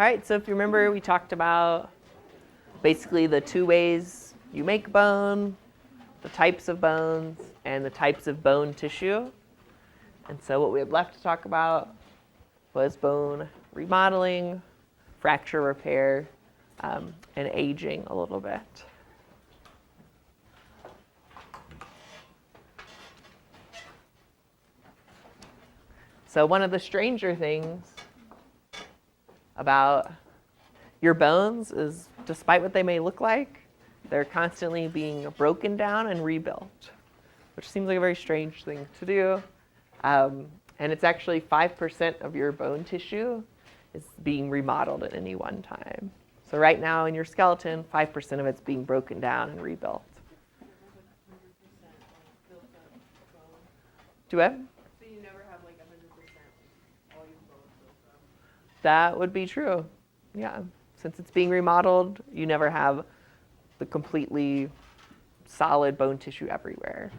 All right, so if you remember, we talked about basically the two ways you make bone, the types of bones, and the types of bone tissue. And so what we had left to talk about was bone remodeling, fracture repair, and aging a little bit. So one of the stranger things about your bones is, despite what they may look like, they're constantly being broken down and rebuilt, which seems like a very strange thing to do. And it's actually 5% of your bone tissue is being remodeled at any one time. So right now in your skeleton, 5% of it's being broken down and rebuilt. Do what? So you never have like 100% all your bones built up? That would be true. Yeah. Since it's being remodeled, you never have the completely solid bone tissue everywhere.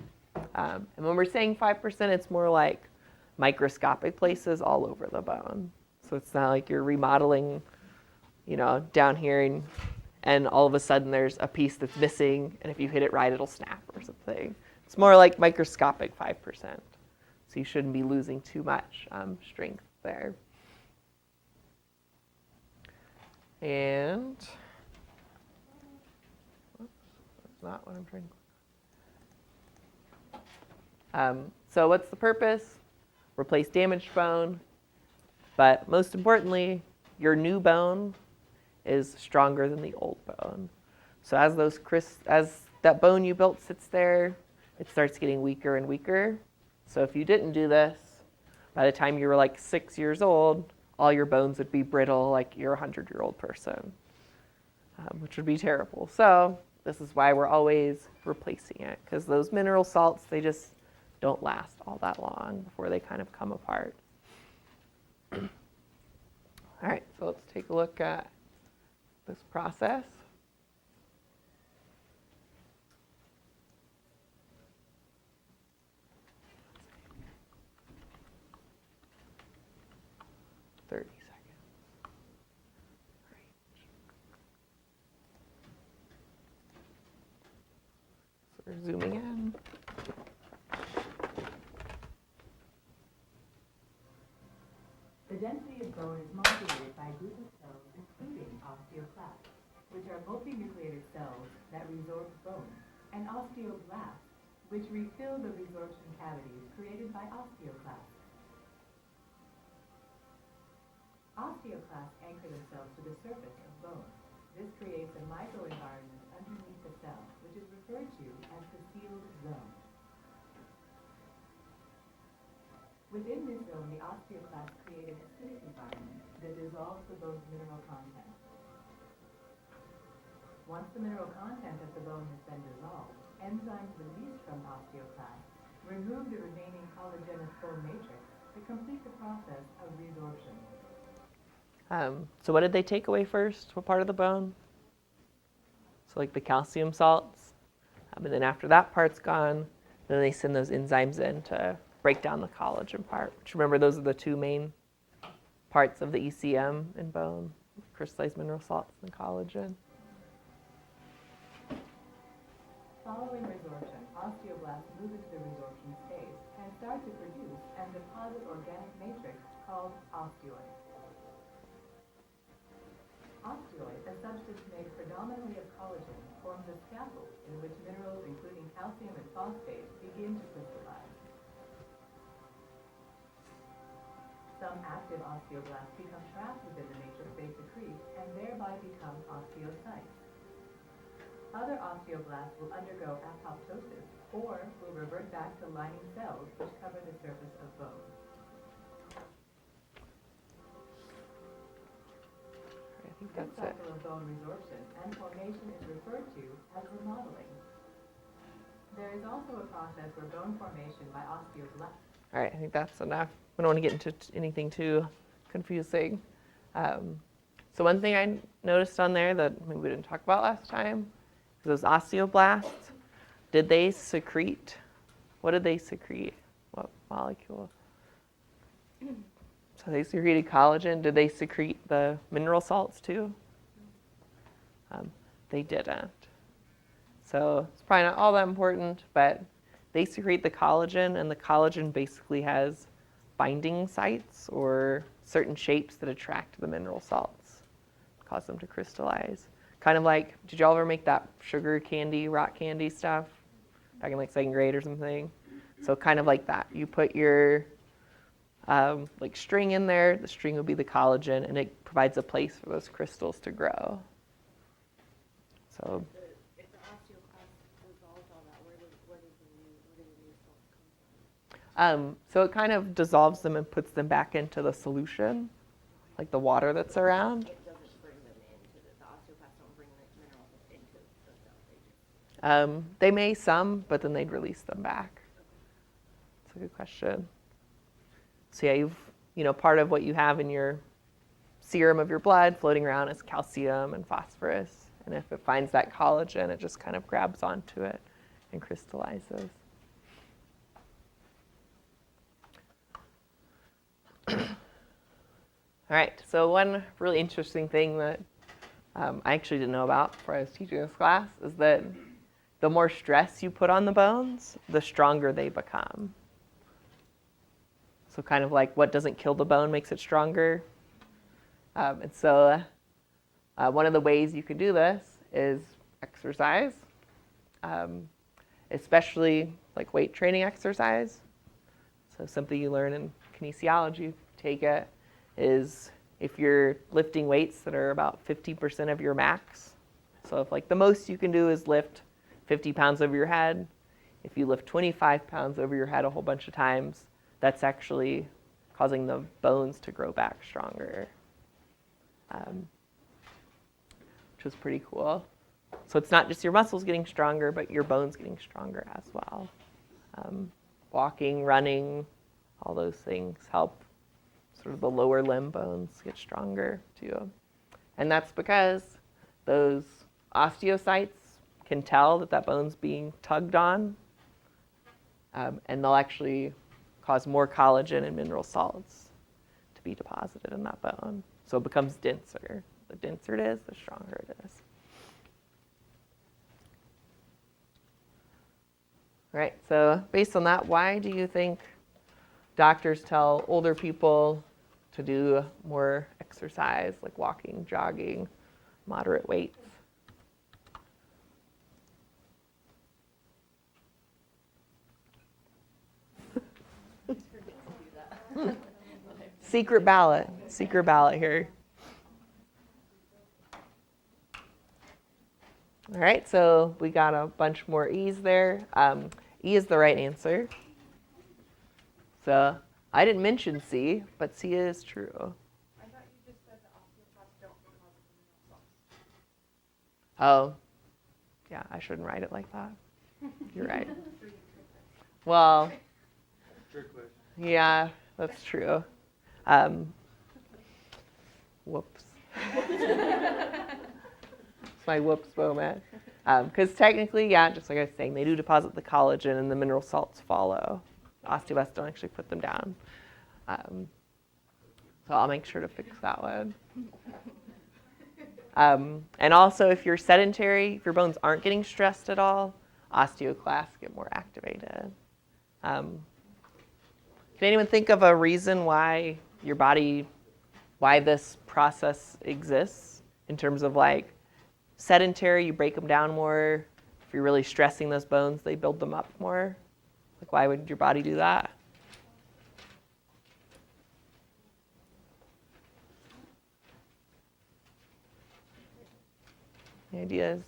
And when we're saying 5%, it's more like microscopic places all over the bone. So it's not like you're remodeling, down here and all of a sudden there's a piece that's missing, and if you hit it right, it'll snap or something. It's more like microscopic 5%. So you shouldn't be losing too much strength there. And that's not what I'm trying to. So what's the purpose? Replace damaged bone, but most importantly, your new bone is stronger than the old bone. So as that bone you built sits there, it starts getting weaker and weaker. So if you didn't do this, by the time you were like 6 years old, all your bones would be brittle like you're a 100-year-old person, which would be terrible. So this is why we're always replacing it, because those mineral salts, they just don't last all that long before they kind of come apart. All right, so let's take a look at this process. We're zooming in. The density of bone is modulated by a group of cells including osteoclasts, which are multinucleated cells that resorb bone, and osteoblasts, which refill the resorption cavities created by osteoclasts. Osteoclasts anchor themselves to the surface of bone. This creates a microenvironment underneath the cell, which is referred to as the sealed zone. Within this zone, the osteoclasts create an acidic environment that dissolves the bone's mineral content. Once the mineral content of the bone has been dissolved, enzymes released from osteoclasts remove the remaining collagenous bone matrix to complete the process of resorption. So what did they take away first? What part of the bone? So like the calcium salts. And then after that part's gone, then they send those enzymes in to break down the collagen part. Which, remember, those are the two main parts of the ECM in bone, crystallized mineral salts and collagen. Following resorption, osteoblasts move into the resorption phase and start to produce and deposit organic matrix called osteoid. Osteoid, a substance made predominantly of collagen, forms a scaffold in which minerals, including calcium and phosphate, begin to crystallize. Some active osteoblasts become trapped within the matrix they secrete and thereby become osteocytes. Other osteoblasts will undergo apoptosis or will revert back to lining cells which cover the surface of bone. This cycle of bone resorption and formation is referred to as remodeling. There is also a process where bone formation by osteoblasts. All right, I think that's enough. We don't want to get into anything too confusing. So one thing I noticed on there that maybe we didn't talk about last time is those osteoblasts. Did they secrete? What did they secrete? What molecule? So they secreted collagen. Did they secrete the mineral salts too? They didn't. So it's probably not all that important, but they secrete the collagen, and the collagen basically has binding sites or certain shapes that attract the mineral salts, cause them to crystallize. Kind of like, did y'all ever make that sugar candy, rock candy stuff back in like 2nd grade or something? So kind of like that. You put your like string in there, the string will be the collagen, and it provides a place for those crystals to grow. So If the osteoclast dissolves all that, where do the new salts come from? So it kind of dissolves them and puts them back into the solution, like the water that's around. It doesn't bring them into the osteoclasts don't bring the minerals into the cell. They just They may some, but then they'd release them back. That's a good question. So yeah, part of what you have in your serum of your blood floating around is calcium and phosphorus. And if it finds that collagen, it just kind of grabs onto it and crystallizes. All right, so one really interesting thing that I actually didn't know about before I was teaching this class is that the more stress you put on the bones, the stronger they become. So kind of like what doesn't kill the bone makes it stronger. And so one of the ways you can do this is exercise, especially like weight training exercise. So something you learn in kinesiology, take it, is if you're lifting weights that are about 50% of your max. So if like the most you can do is lift 50 pounds over your head, if you lift 25 pounds over your head a whole bunch of times, that's actually causing the bones to grow back stronger, which is pretty cool. So it's not just your muscles getting stronger, but your bones getting stronger as well. Walking, running, all those things help sort of the lower limb bones get stronger too. And that's because those osteocytes can tell that that bone's being tugged on, and they'll actually cause more collagen and mineral salts to be deposited in that bone. So it becomes denser. The denser it is, the stronger it is. All right, so based on that, why do you think doctors tell older people to do more exercise, like walking, jogging, moderate weights? Secret ballot here. All right, so we got a bunch more E's there. E is the right answer. So I didn't mention C, but C is true. I thought you just said the osteoclasts don't deposit the mineral salts. Oh, yeah, I shouldn't write it like that. You're right. Well, Trick question. yeah, that's true. Whoops. It's my whoops moment. Because technically, yeah, just like I was saying, they do deposit the collagen and the mineral salts follow. Osteoblasts don't actually put them down. So I'll make sure to fix that one. And also, if you're sedentary, if your bones aren't getting stressed at all, osteoclasts get more activated. Can anyone think of a reason why why this process exists in terms of like sedentary, you break them down more. If you're really stressing those bones, they build them up more. Like, why would your body do that? Any ideas?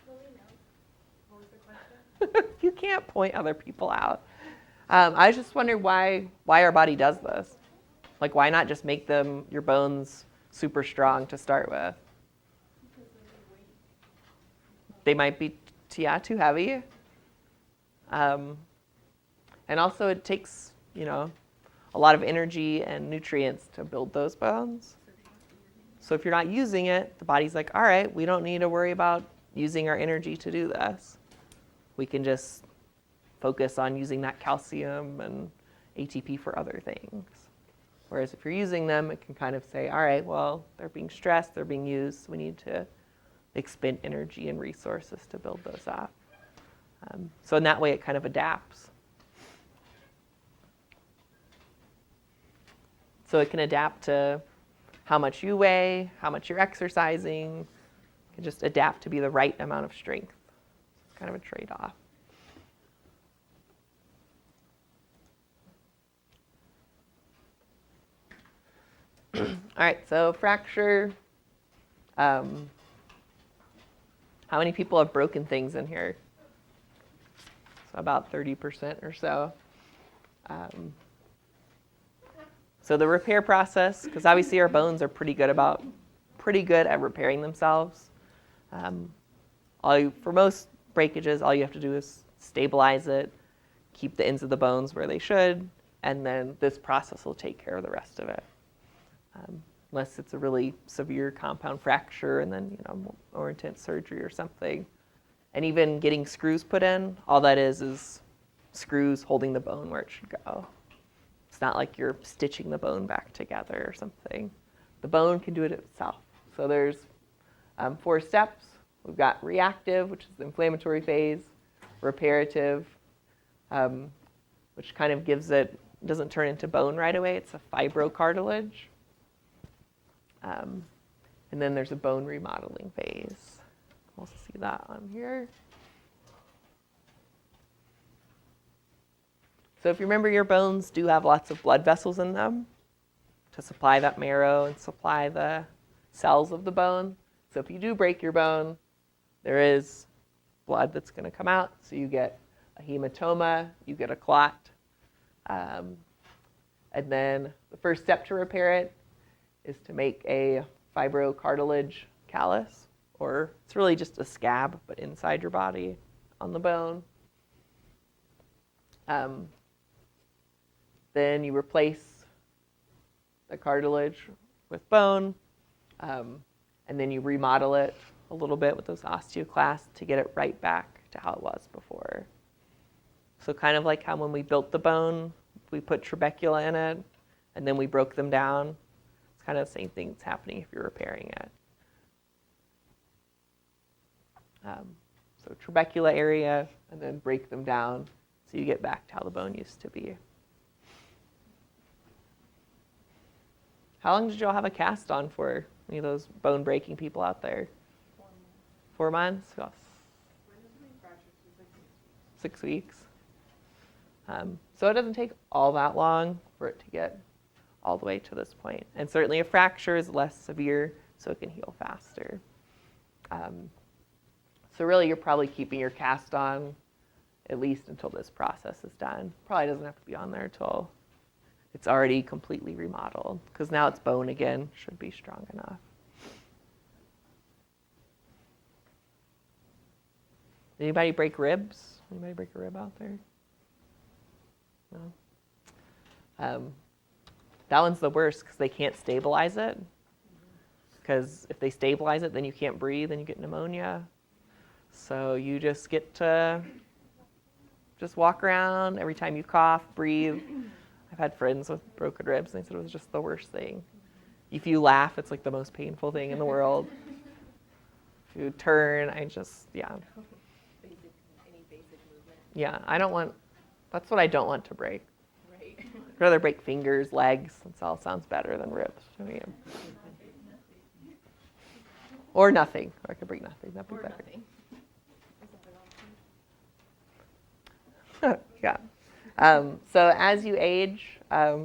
What was the question? You can't point other people out. I just wonder why our body does this. Like, why not just make your bones super strong to start with? They might be too heavy. And also it takes, a lot of energy and nutrients to build those bones. So if you're not using it, the body's like, all right, we don't need to worry about using our energy to do this. We can just focus on using that calcium and ATP for other things. Whereas if you're using them, it can kind of say, all right, well, they're being stressed, they're being used, so we need to expend energy and resources to build those up. So in that way, it kind of adapts. So it can adapt to how much you weigh, how much you're exercising. It can just adapt to be the right amount of strength. It's kind of a trade-off. All right, so fracture. How many people have broken things in here? So about 30% or so. So the repair process, because obviously our bones are pretty good at repairing themselves. For most breakages, all you have to do is stabilize it, keep the ends of the bones where they should, and then this process will take care of the rest of it. Unless it's a really severe compound fracture and then more intense surgery or something. And even getting screws put in, all that is screws holding the bone where it should go. It's not like you're stitching the bone back together or something. The bone can do it itself. So there's 4 steps. We've got reactive, which is the inflammatory phase, reparative, which kind of doesn't turn into bone right away. It's a fibrocartilage. And then there's a bone remodeling phase. We'll see that on here. So if you remember, your bones do have lots of blood vessels in them to supply that marrow and supply the cells of the bone. So if you do break your bone, there is blood that's going to come out. So you get a hematoma, you get a clot. And then the first step to repair it is to make a fibrocartilage callus, or it's really just a scab, but inside your body on the bone. Then you replace the cartilage with bone, and then you remodel it a little bit with those osteoclasts to get it right back to how it was before. So kind of like how when we built the bone, we put trabecula in it, and then we broke them down. It's kind of the same thing that's happening if you're repairing it. So trabecula area, and then break them down so you get back to how the bone used to be. How long did you all have a cast on for? Any of those bone breaking people out there? 4 months. 4 months? Oh. 6 weeks. So it doesn't take all that long for it to get all the way to this point. And certainly a fracture is less severe, so it can heal faster. So really, you're probably keeping your cast on at least until this process is done. Probably doesn't have to be on there until it's already completely remodeled, because now it's bone again, should be strong enough. Anybody break ribs? Anybody break a rib out there? No? That one's the worst because they can't stabilize it. Because if they stabilize it, then you can't breathe and you get pneumonia. So you just get to just walk around. Every time you cough, breathe. I've had friends with broken ribs, and they said it was just the worst thing. If you laugh, it's like the most painful thing in the world. If you turn, Any basic movement. Yeah, that's what I don't want to break. Right. I'd rather break fingers, legs. That all sounds better than ribs to me. Or nothing. Or I could break nothing. That'd be better. Nothing. Yeah. So as you age,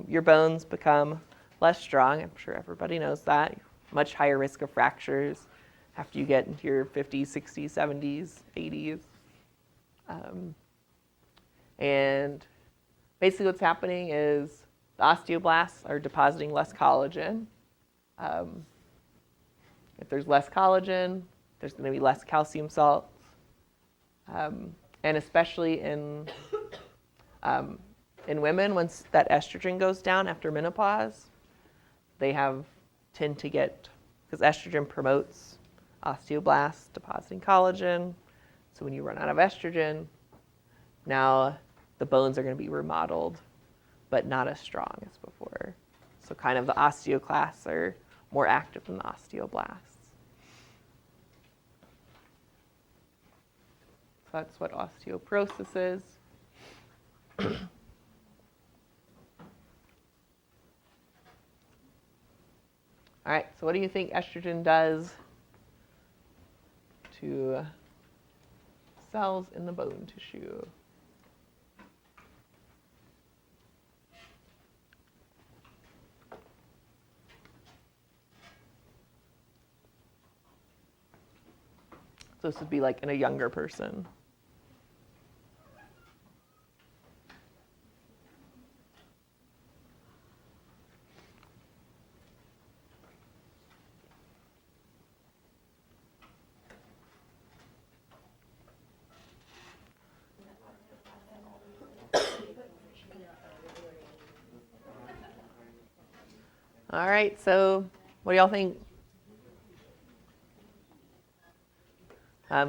your bones become less strong. I'm sure everybody knows that. Much higher risk of fractures after you get into your 50s, 60s, 70s, 80s. And basically what's happening is the osteoblasts are depositing less collagen. If there's less collagen, there's going to be less calcium salts. And especially in women, once that estrogen goes down after menopause, they tend to get, because estrogen promotes osteoblasts depositing collagen. So when you run out of estrogen, now the bones are going to be remodeled but not as strong as before. So kind of the osteoclasts are more active than the osteoblasts. So that's what osteoporosis is. All right, so what do you think estrogen does to cells in the bone tissue? So this would be like in a younger person. All right, so what do y'all think?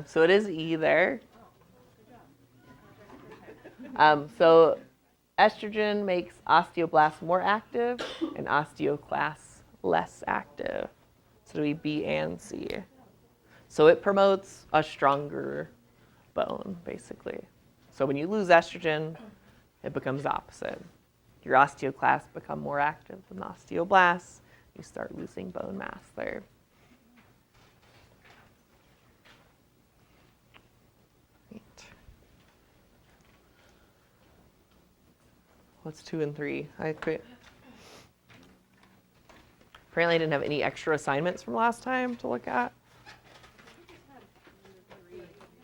So it is E there. So estrogen makes osteoblasts more active and osteoclasts less active. So it'll be B and C. So it promotes a stronger bone, basically. So when you lose estrogen, it becomes opposite. Your osteoclasts become more active than the osteoblasts. You start losing bone mass there. Right. What's 2 and 3? I quit. Apparently I didn't have any extra assignments from last time to look at.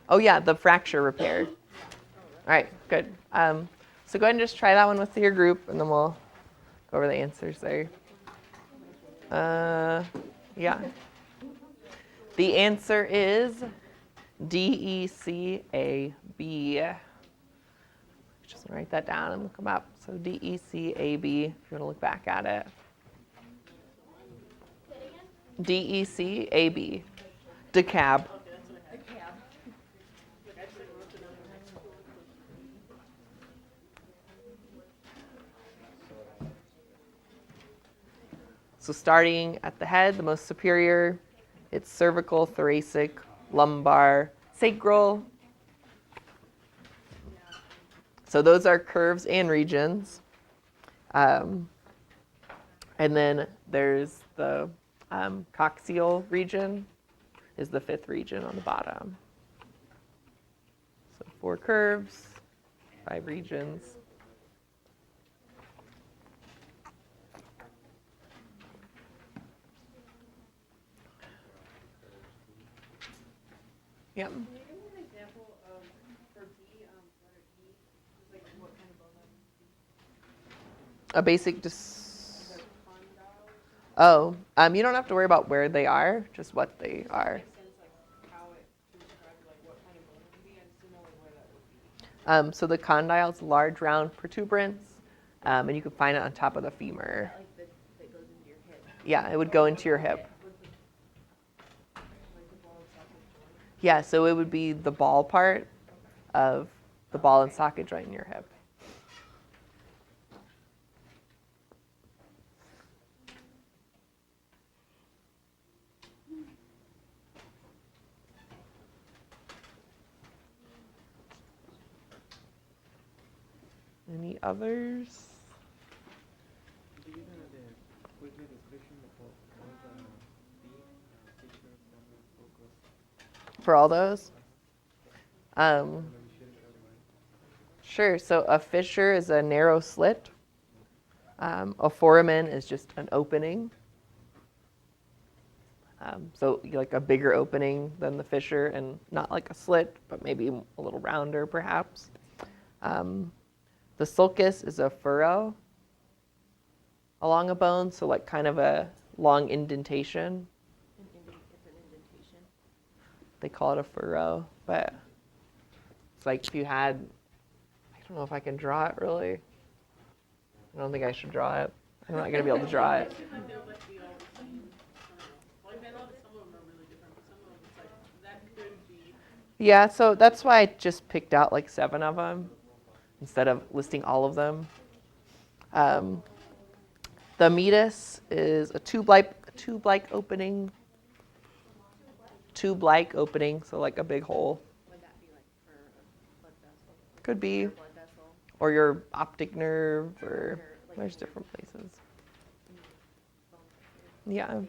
Oh yeah, the fracture repair. All right, good. So go ahead and just try that one with your group, and then we'll go over the answers there. Yeah. The answer is DECAB. Just write that down and look them up. So DECAB, if you want to look back at it. DECAB. DeCab. So starting at the head, the most superior, it's cervical, thoracic, lumbar, sacral. So those are curves and regions. And then there's the coxial region is the 5th region on the bottom. So 4 curves, 5 regions. Yep. Can you give me an example of, for B, letter E, like what kind of bone that would be? A basic Is there condyle? Oh, you don't have to worry about where they are, just what they are. Makes sense, like how it to describe like what kind of bone it would be. I just don't know like where that would be. So the condyle is large round protuberance, and you can find it on top of the femur. Like that goes into your hip. Yeah, it would go into your hip. What's the, like the ball and socket joint? Yeah, so it would be the ball part of the ball and socket joint in your hip. Any others? Do you have the quick description of all the features and focus? For all those? Sure, so a fissure is a narrow slit. A foramen is just an opening. So like a bigger opening than the fissure and not like a slit, but maybe a little rounder perhaps. The sulcus is a furrow along a bone, so like kind of a long indentation. It's an indentation. They call it a furrow, but it's like if you had, I don't know if I can draw it really. I don't think I should draw it. I'm not gonna be able to draw it. Yeah, so that's why I just picked out like 7 of them instead of listing all of them. Um, the meatus is a tube-like opening. Tube-like opening, so like a big hole. Would that be like for a blood vessel? Could be. Your blood vessel? Or your optic nerve, or Like there's your different places. bone tissue? Yeah,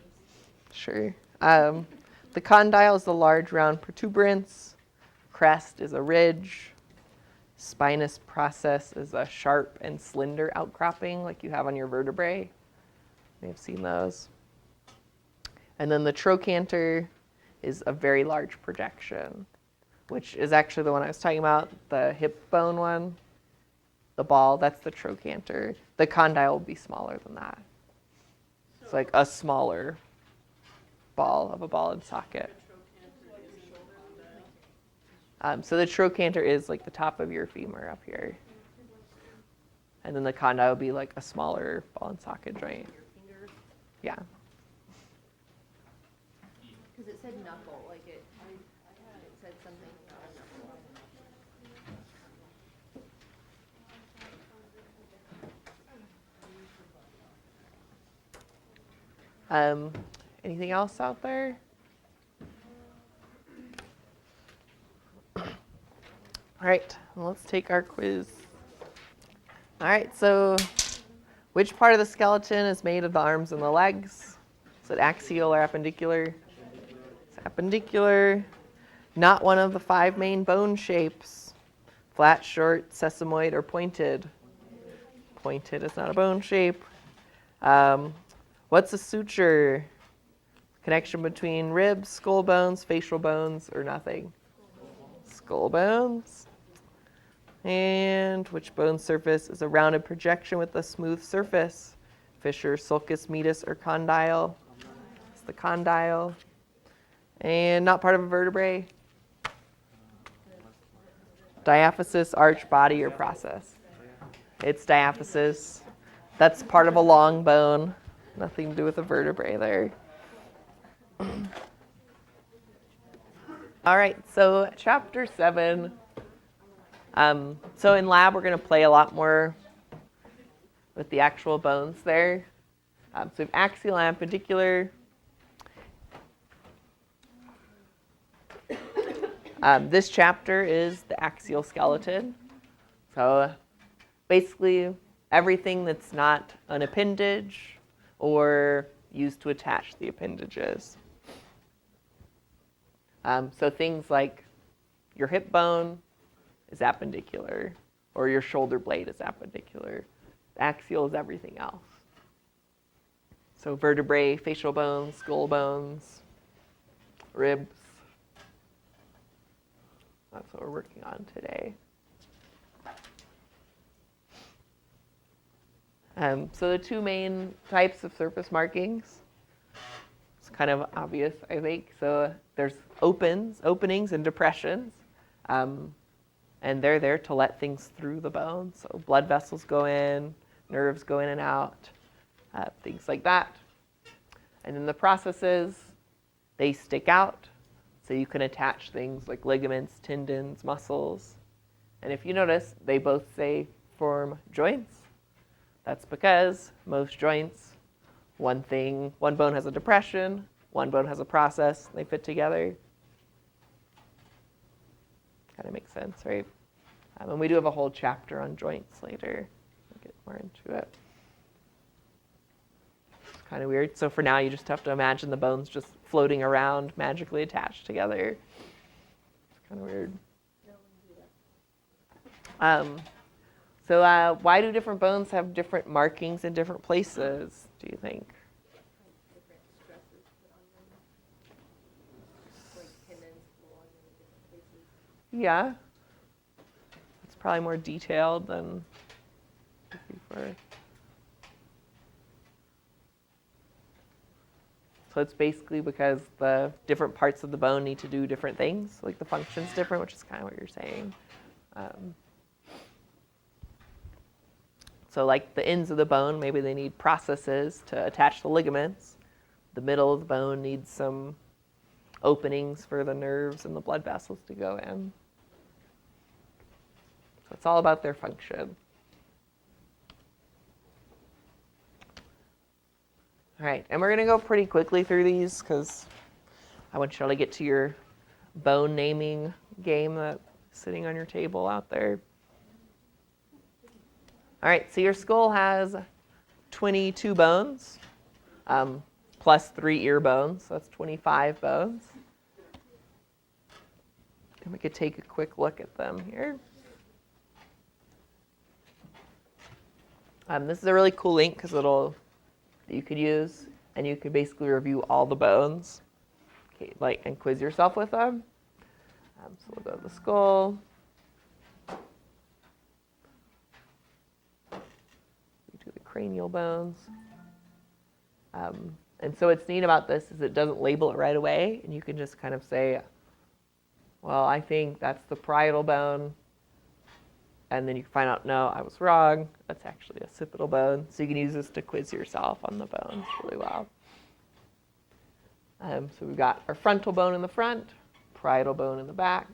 sure. The condyle is the large round protuberance. Crest is a ridge. Spinous process is a sharp and slender outcropping like you have on your vertebrae. You may have seen those. And then the trochanter is a very large projection, which is actually the one I was talking about, the hip bone one. The ball, that's the trochanter. The condyle will be smaller than that. It's like a smaller ball of a ball and socket. So the trochanter is like the top of your femur up here. And then the condyle will be like a smaller ball and socket joint. Yeah. Because it said knuckle, like it said something about a knuckle. Anything else out there? All right, well, let's take our quiz. All right, so which part of the skeleton is made of the arms and the legs? Is it axial or appendicular? It's appendicular. Not one of the 5 main bone shapes. Flat, short, sesamoid, or pointed. Pointed is not a bone shape. What's a suture? Connection between ribs, skull bones, facial bones, or nothing? Skull bones. And which bone surface is a rounded projection with a smooth surface? Fissure, sulcus, meatus, or condyle? It's the condyle. And not part of a vertebrae? Diaphysis, arch, body, or process? It's diaphysis. That's part of a long bone. Nothing to do with a vertebrae there. All right, so chapter 7. So in lab, we're going to play a lot more with the actual bones there. So we have axial and appendicular. This chapter is the axial skeleton. So basically, everything that's not an appendage or used to attach the appendages. So things like your hip bone is appendicular, or your shoulder blade is appendicular. Axial is everything else. So vertebrae, facial bones, skull bones, ribs. That's what we're working on today. So the 2 main types of surface markings, it's kind of obvious, I think. So there's openings and depressions, and they're there to let things through the bone. So blood vessels go in, nerves go in and out, things like that. And then the processes, they stick out, so you can attach things like ligaments, tendons, muscles. And if you notice, they both say form joints. That's because most joints, one bone has a depression, one bone has a process, they fit together. Kind of makes sense, right? And we do have a whole chapter on joints later. We'll get more into it. It's kind of weird. So for now, you just have to imagine the bones just floating around, magically attached together. It's kind of weird. So why do different bones have different markings in different places, do you think? Different stresses put on them. Like tendons belong in different places. Yeah. It's probably more detailed than before. So it's basically because the different parts of the bone need to do different things, like the function's different, which is kind of what you're saying. So like the ends of the bone, maybe they need processes to attach the ligaments. The middle of the bone needs some openings for the nerves and the blood vessels to go in. So it's all about their function. All right, and we're going to go pretty quickly through these because I want y'all to get to your bone naming game that's sitting on your table out there. All right, so your skull has 22 bones, plus 3 ear bones, so that's 25 bones. And we could take a quick look at them here. This is a really cool link because you could use, and you could basically review all the bones, okay, and quiz yourself with them. So we'll go to the skull. We do the cranial bones. And so what's neat about this is it doesn't label it right away, and you can just kind of say, well, I think that's the parietal bone. And then you can find out, no, I was wrong. That's actually a occipital bone. So you can use this to quiz yourself on the bones really well. So we've got our frontal bone in the front, parietal bone in the back.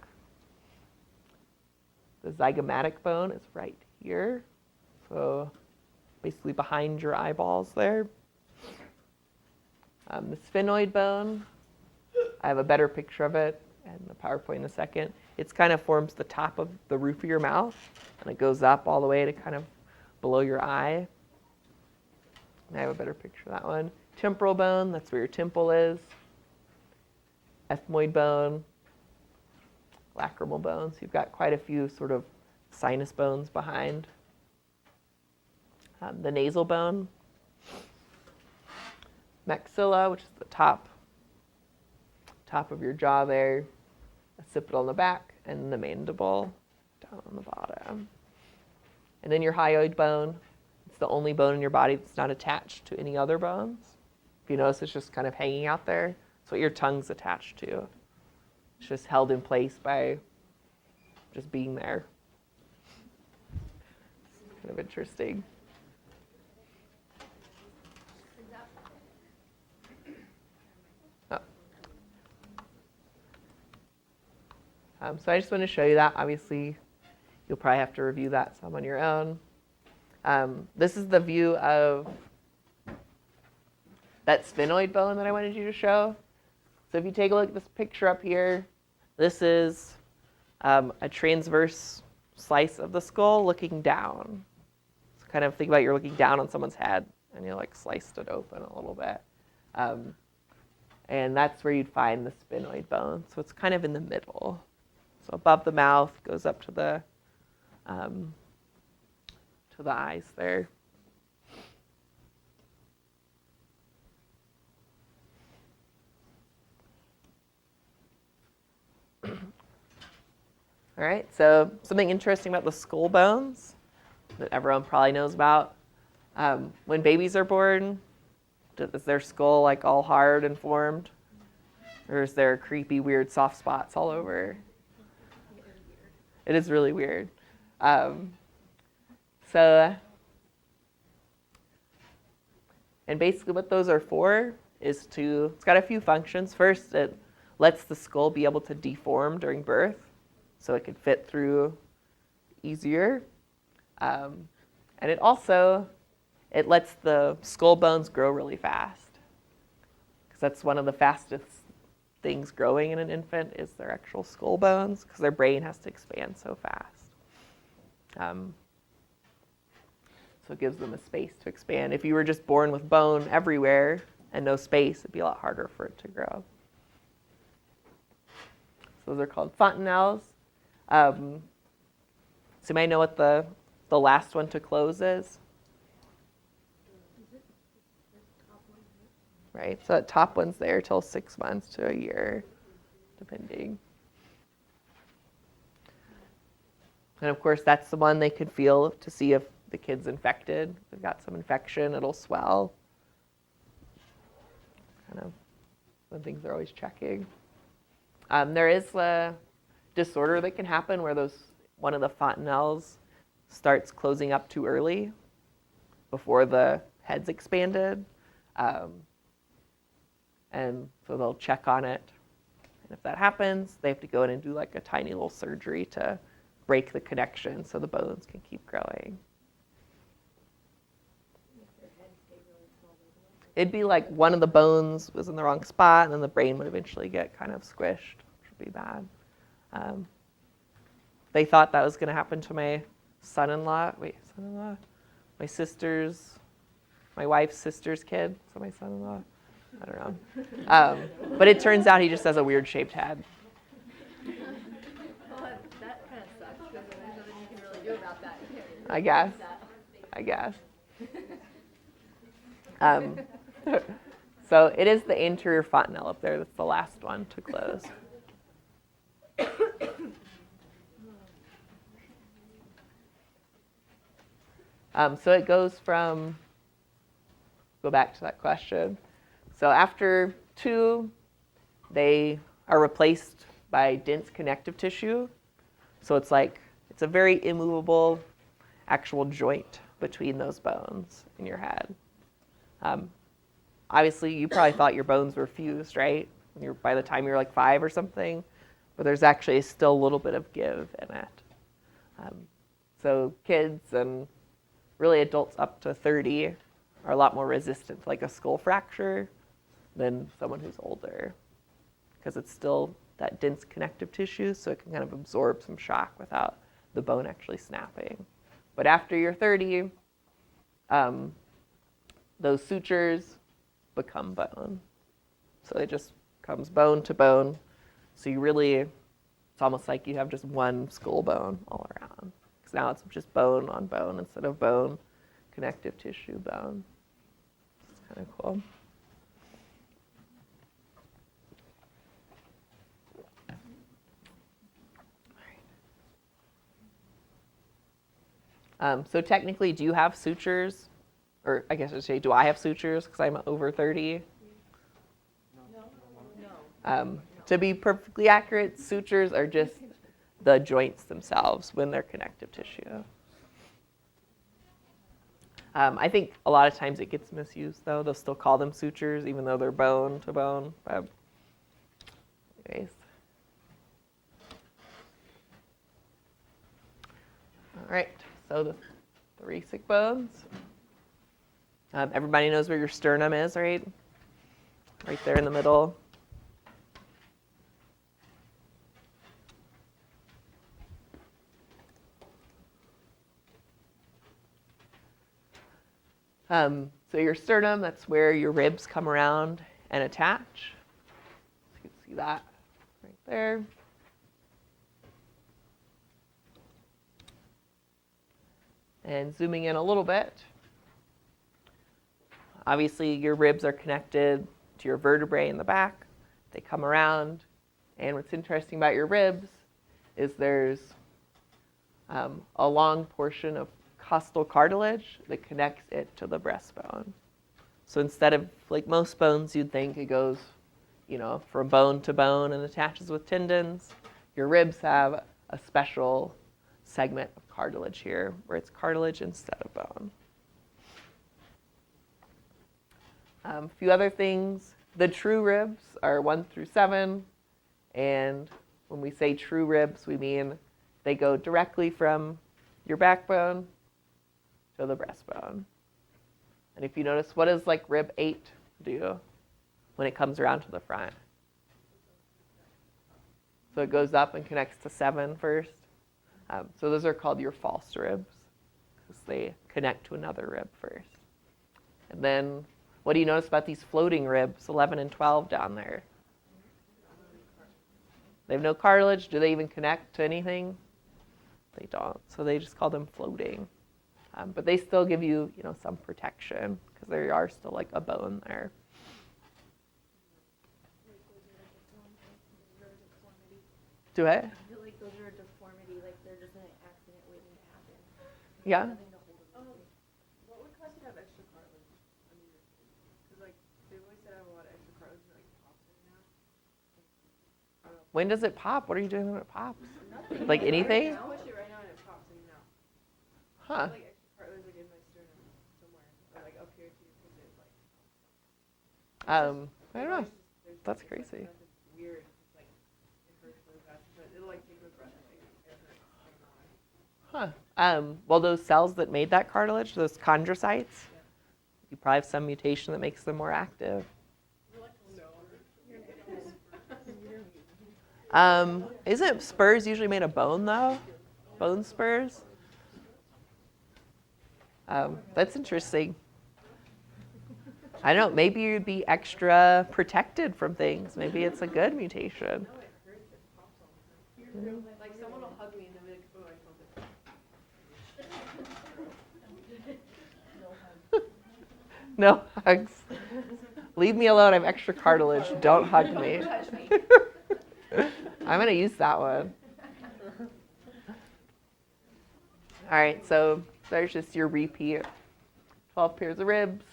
The zygomatic bone is right here. So basically behind your eyeballs there. The sphenoid bone, I have a better picture of it in the PowerPoint in a second. It kind of forms the top of the roof of your mouth, and it goes up all the way to kind of below your eye. And I have a better picture of that one. Temporal bone, that's where your temple is. Ethmoid bone, lacrimal bone. So you've got quite a few sort of sinus bones behind. The nasal bone. Maxilla, which is the top of your jaw there. Occipital in the back, and the mandible down on the bottom. And then your hyoid bone. It's the only bone in your body that's not attached to any other bones. If you notice, it's just kind of hanging out there. That's what your tongue's attached to. It's just held in place by just being there. It's kind of interesting. So I just want to show you that. Obviously, you'll probably have to review that some on your own. This is the view of that sphenoid bone that I wanted you to show. So if you take a look at this picture up here, this is a transverse slice of the skull looking down. So kind of think about you're looking down on someone's head, and you sliced it open a little bit. And that's where you'd find the sphenoid bone. So it's kind of in the middle. So above the mouth, goes up to the eyes there. All right, so something interesting about the skull bones that everyone probably knows about. When babies are born, is their skull all hard and formed? Or is there creepy, weird soft spots all over? It is really weird. And basically what those are for is it's got a few functions. First, it lets the skull be able to deform during birth, so it can fit through easier. And it lets the skull bones grow really fast, because that's one of the fastest things growing in an infant is their actual skull bones, because their brain has to expand so fast. So it gives them a space to expand. If you were just born with bone everywhere and no space, it'd be a lot harder for it to grow. So those are called fontanelles. So you might know what the last one to close is. Right, so that top one's there till 6 months to a year, depending. And of course, that's the one they could feel to see if the kid's infected. If they've got some infection, it'll swell. Kind of one things they're always checking. There is a disorder that can happen where one of the fontanelles starts closing up too early before the head's expanded. And so they'll check on it. And if that happens, they have to go in and do a tiny little surgery to break the connection so the bones can keep growing. It'd be like one of the bones was in the wrong spot, and then the brain would eventually get kind of squished, which would be bad. They thought that was going to happen to my son-in-law. Wait, son-in-law? My wife's sister's kid. So my son-in-law? I don't know. But it turns out he just has a weird shaped head. Well, that kind of sucks because there's nothing you can really do about that. You can't really I guess. fix that. So it is the anterior fontanelle up there. That's the last one to close. So it goes from, go back to that question. So after 2, they are replaced by dense connective tissue. So it's a very immovable actual joint between those bones in your head. Obviously, you probably thought your bones were fused, right? By the time you're like 5 or something, but there's actually still a little bit of give in it. So kids and really adults up to 30 are a lot more resistant to like a skull fracture than someone who's older, because it's still that dense connective tissue, so it can kind of absorb some shock without the bone actually snapping. But after you're 30, those sutures become bone. So it just comes bone to bone. So it's almost like you have just one skull bone all around. Because now it's just bone on bone instead of bone, connective tissue, bone. It's kind of cool. So technically, do you have sutures? Or I guess I should say, do I have sutures because I'm over 30? No. To be perfectly accurate, sutures are just the joints themselves when they're connective tissue. I think a lot of times it gets misused, though. They'll still call them sutures, even though they're bone to bone. But anyways. All right, so the thoracic bones. Everybody knows where your sternum is, right? Right there in the middle. So your sternum, that's where your ribs come around and attach. So you can see that right there. And zooming in a little bit, obviously your ribs are connected to your vertebrae in the back. They come around, and what's interesting about your ribs is there's a long portion of costal cartilage that connects it to the breastbone. So instead of like most bones, you'd think it goes, from bone to bone and attaches with tendons. Your ribs have a special segment of cartilage here, where it's cartilage instead of bone. A few other things. The true ribs are 1 through 7, and when we say true ribs, we mean they go directly from your backbone to the breastbone. And if you notice, what does like rib 8 do when it comes around to the front? So it goes up and connects to 7 first. So those are called your false ribs, because they connect to another rib first. And then, what do you notice about these floating ribs, 11 and 12 down there? They have no cartilage. Do they even connect to anything? They don't. So they just call them floating. But they still give you, some protection, because there are still like a bone there. Do it? I feel like those are a deformity, like they're just an accident waiting to happen. Yeah. Nothing to hold them to. What would cause you to have extra cartilage under your skin? Because they've always said I have a lot of extra cartilage and pops in and out. When does it pop? What are you doing when it pops? Nothing. Like anything? I push it right now and it pops in and out. Huh. I have, extra cartilage in my sternum somewhere, or up here too, because it I don't know. That's crazy. It's weird. It's it hurts really bad, but it'll take my breath away. It hurts. Huh. Well, those cells that made that cartilage, those chondrocytes, You probably have some mutation that makes them more active. Isn't spurs usually made of bone, though? Bone spurs? That's interesting. I don't know, maybe you'd be extra protected from things. Maybe it's a good mutation. Like someone will hug me and they'll be like, oh, I felt it. No hugs. Leave me alone, I have extra cartilage. Don't hug me. I'm going to use that one. All right, so there's just your repeat. 12 pairs of ribs.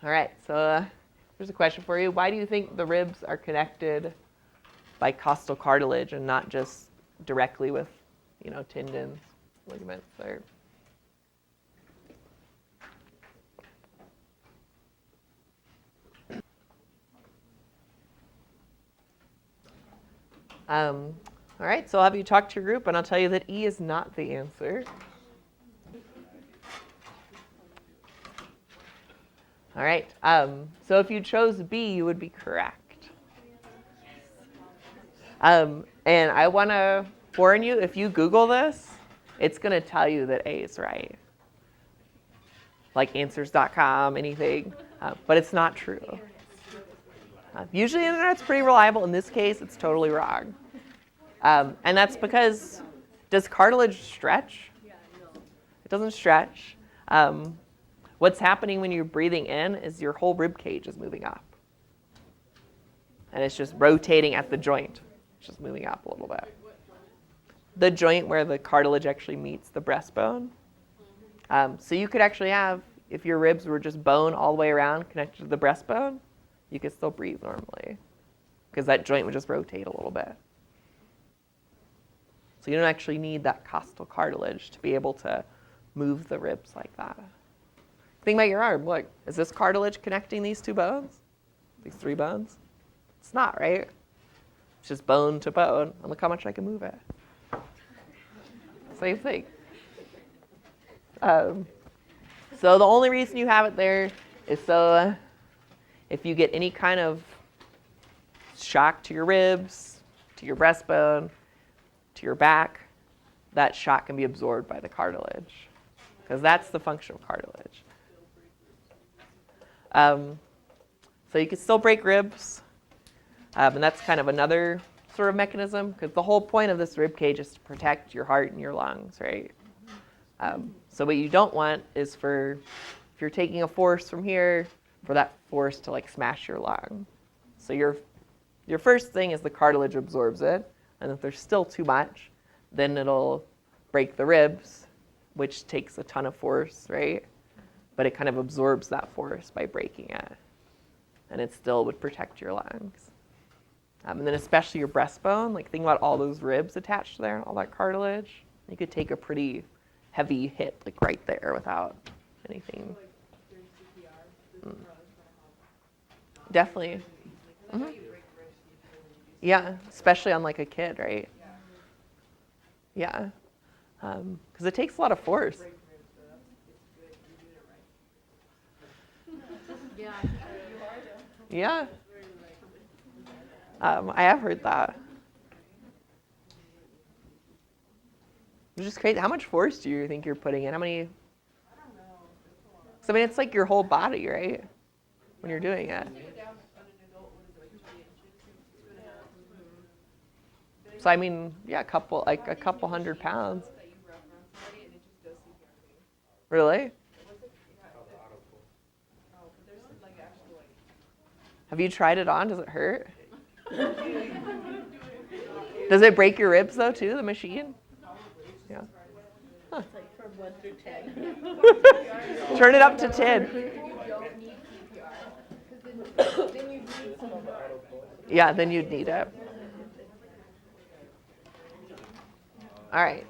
All right, so here's a question for you. Why do you think the ribs are connected by costal cartilage and not just directly with, tendons, ligaments, or... All right, so I'll have you talk to your group, and I'll tell you that E is not the answer. All right, so if you chose B, you would be correct. And I want to warn you, if you Google this, it's going to tell you that A is right. Like answers.com, anything, but it's not true. Usually the internet's pretty reliable. In this case, it's totally wrong. And that's because, does cartilage stretch? It doesn't stretch. What's happening when you're breathing in is your whole rib cage is moving up. And it's just rotating at the joint. It's just moving up a little bit. The joint where the cartilage actually meets the breastbone. So you could actually have, if your ribs were just bone all the way around connected to the breastbone, you could still breathe normally because that joint would just rotate a little bit. So you don't actually need that costal cartilage to be able to move the ribs like that. Think about your arm. Look, is this cartilage connecting these two bones? These three bones? It's not, right? It's just bone to bone. And look how much I can move it. Same thing. So the only reason you have it there is so if you get any kind of shock to your ribs, to your breastbone, to your back, that shock can be absorbed by the cartilage, because that's the function of cartilage. So you can still break ribs, and that's kind of another sort of mechanism, because the whole point of this rib cage is to protect your heart and your lungs, right? So what you don't want is if you're taking a force from here, for that force to like smash your lung. So your first thing is the cartilage absorbs it, and if there's still too much, then it'll break the ribs, which takes a ton of force, right? But it kind of absorbs that force by breaking it, and it still would protect your lungs. And then especially your breastbone, like think about all those ribs attached there, all that cartilage. You could take a pretty heavy hit like right there without anything. Definitely. Mm-hmm. Yeah, especially on like a kid, right? Yeah, because it takes a lot of force. Yeah. I have heard that. It's just crazy. How much force do you think you're putting in? How many? So, I mean, it's like your whole body, right? When you're doing it. So I mean, yeah, a couple 100 pounds. Really? Have you tried it on? Does it hurt? Does it break your ribs though too, the machine? Yeah. Huh. It's like from 1 through 10. Turn it up to 10. You don't need CPR. Because then you need some of it. Yeah, then you'd need it. All right.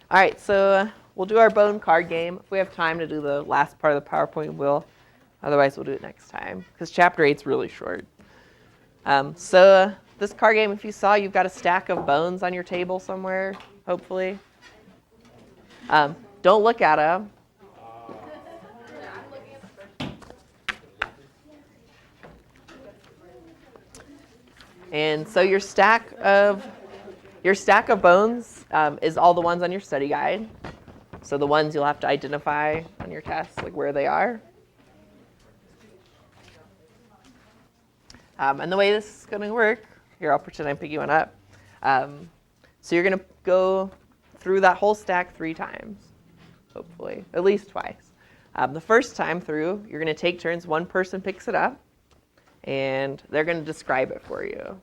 All right, so we'll do our bone card game. If we have time to do the last part of the PowerPoint, we'll. Otherwise, we'll do it next time because Chapter 8's really short. So this card game, if you saw, you've got a stack of bones on your table somewhere, hopefully. Don't look at them. And so your stack of bones is all the ones on your study guide. So the ones you'll have to identify on your test, like where they are. And the way this is going to work, here I'll pretend I'm picking one up. So you're going to go through that whole stack 3 times, hopefully, at least twice. The first time through, you're going to take turns. One person picks it up, and they're going to describe it for you.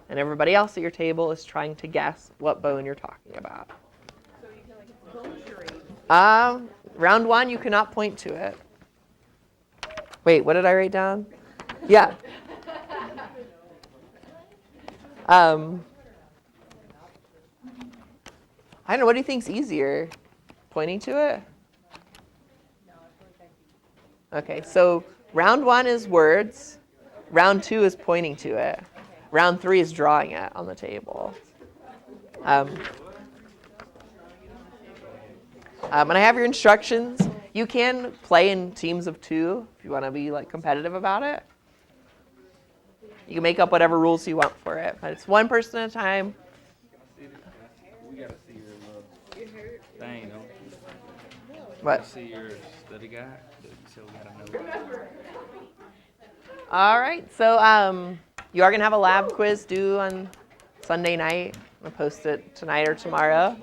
And everybody else at your table is trying to guess what bone you're talking about. So you can like bone charade. Round 1, you cannot point to it. Wait, what did I write down? Yeah. I don't know. What do you think's easier? Pointing to it? Okay, so round 1 is words. Round 2 is pointing to it. Round 3 is drawing it on the table. And I have your instructions. You can play in teams of 2 if you want to be like competitive about it. You can make up whatever rules you want for it, but it's 1 person at a time. We gotta see your little thing, don't we? What? See your study guide. So we gotta know. All right, so you are going to have a lab quiz due on Sunday night. I'm going to post it tonight or tomorrow.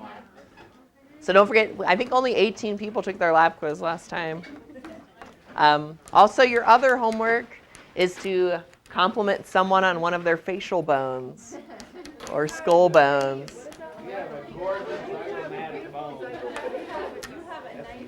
So don't forget, I think only 18 people took their lab quiz last time. Also, your other homework is to compliment someone on one of their facial bones or skull bones. We have a gorgeous automatic bone. You have a nice